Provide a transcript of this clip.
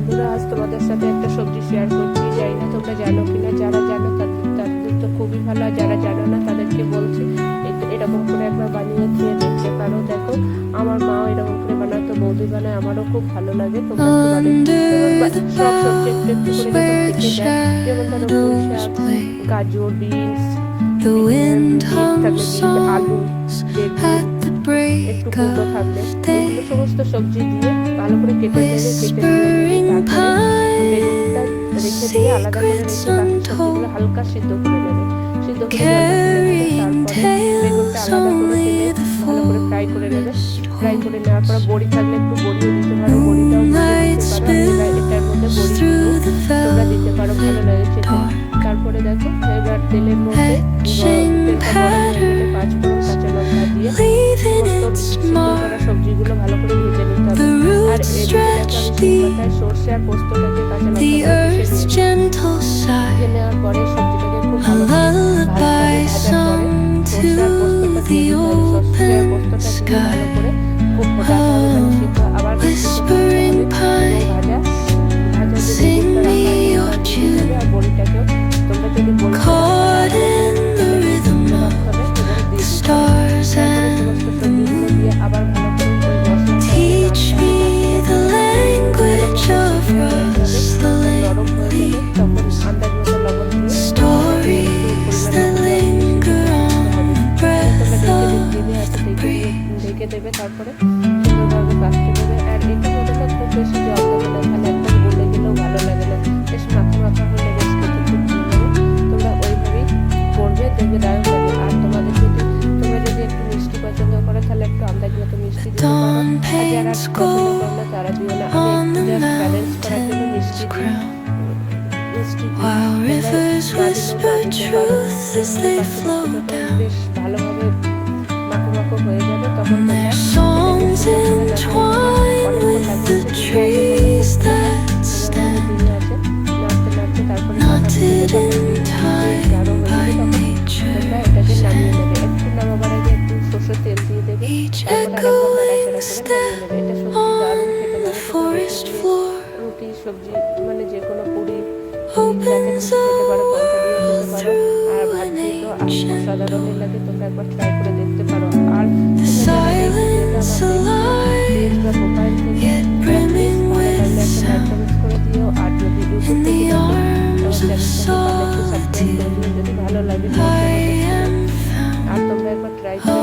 বন্ধুরা, আজ তোমাদের সাথে একটা সবজি শেয়ার করছি। জানি না তোমরা জানো কিনা, যারা জানো তাদের তো খুবই ভালো, আর যারা জানো না তাদেরকে বলছি এরকম করে একবার বানিয়ে খেয়ে দেখতে পারো। দেখো, আমার মাও এরকম করে বানাতো, বৌদি বানায়, আমারও খুব ভালো লাগে। তোমরা সব সবজি একটু একটু করে যখন থেকে যায়, যেমন ধরো পুঁই শাক, গাজর, বিনস, আলু, বেগুন, একটু কুমড়ো থাকলে এগুলো সমস্ত সবজি দিয়ে ভালো করে কেটে নেবে। বেগুনটা রেখে দিয়ে আলাদা করে রেখে বাকি সবজিগুলো হালকা সিদ্ধ করে নেবে। সিদ্ধ করে তারপরে বেগুনটা আলাদা করে তেলে ভালো করে ফ্রাই করে নেবে। ফ্রাই করে নেওয়ার পর বড়ি থাকলে একটু বড়িও দিতে পারো, বড়িটাও দিতে পারো। এটার মধ্যে বড়ি তোমরা দিতে পারো, ভালো লাগে খেতে। তারপরে দেখো, এবার তেলের মধ্যে তেলটা গরম হয়ে গেলে 5 ফোড়ন, কাঁচা লঙ্কা দিয়ে সিদ্ধ করা সবজিগুলো ভালো করে ভেজে নিতে হবে। আর শিলপাতায় সর্ষে আর পোস্তটাকে কাঁচা লঙ্কা ভেজে নেওয়ার পরে সবজিটাকে খুব ভালো ভাজার পরে সর্ষে আর পোস্তটা দিয়ে সর্ষে আর পোস্তটাকে ভালো করে খুব ফোটাতে হবে, মানে সিদ্ধ আবার ভাজা যে আর বড়িটাকেও তোমরা যদি বড়ি আবার ভালো করে নরম হয়ে যাবে, তখন আন্দাজ মতো লবণ ঢেকে দেবে। তারপরে সুন্দরভাবে বাঁচতে দেবে। আর এটার মধ্যে তো খুব বেশি জল দেবে না, তাহলে একদম গলে গেলেও ভালো লাগে না। বেশ মাখা মাখা হলে বেশ খেতে খুব ভালো লাগে। তোমরা ওইভাবেই করবে, দেখবে দারুণ লাগে। আর তোমরা যদি একটু মিষ্টি পছন্দ করো, তাহলে একটু আন্দাজ মতো মিষ্টি দিতে পারো। আর যারা পছন্দ করো না তারা দিও না। আমি জাস্ট ব্যালেন্স করার জন্য মিষ্টি বেশ ভালোভাবে মাখো মাখো হয়ে যাবে। তখন এটাকে নামিয়ে নেবে। একটু নামাবার আগে একটু সরষের তেল দিয়ে দেবে, তারপরে নাড়াচাড়া করে নামিয়ে নেবে। এটা সবজি দারুণ খেতে লাগে। রুটি, সবজি, মানে যে কোনো পুরি খেতে পারো, পরোটা দিয়ে খেতে পারো। আর ভাত দিয়ে তো অসাধারণই লাগে। তোমরা একবার ট্রাই করে দেখতে পারো। আর মোবাইল থেকে করে দিও। আর যদি ইউটিউব থেকে সাবস্ক্রাইব করে দিও যদি ভালো লাগে। আর তোমরা একবার ট্রাই করে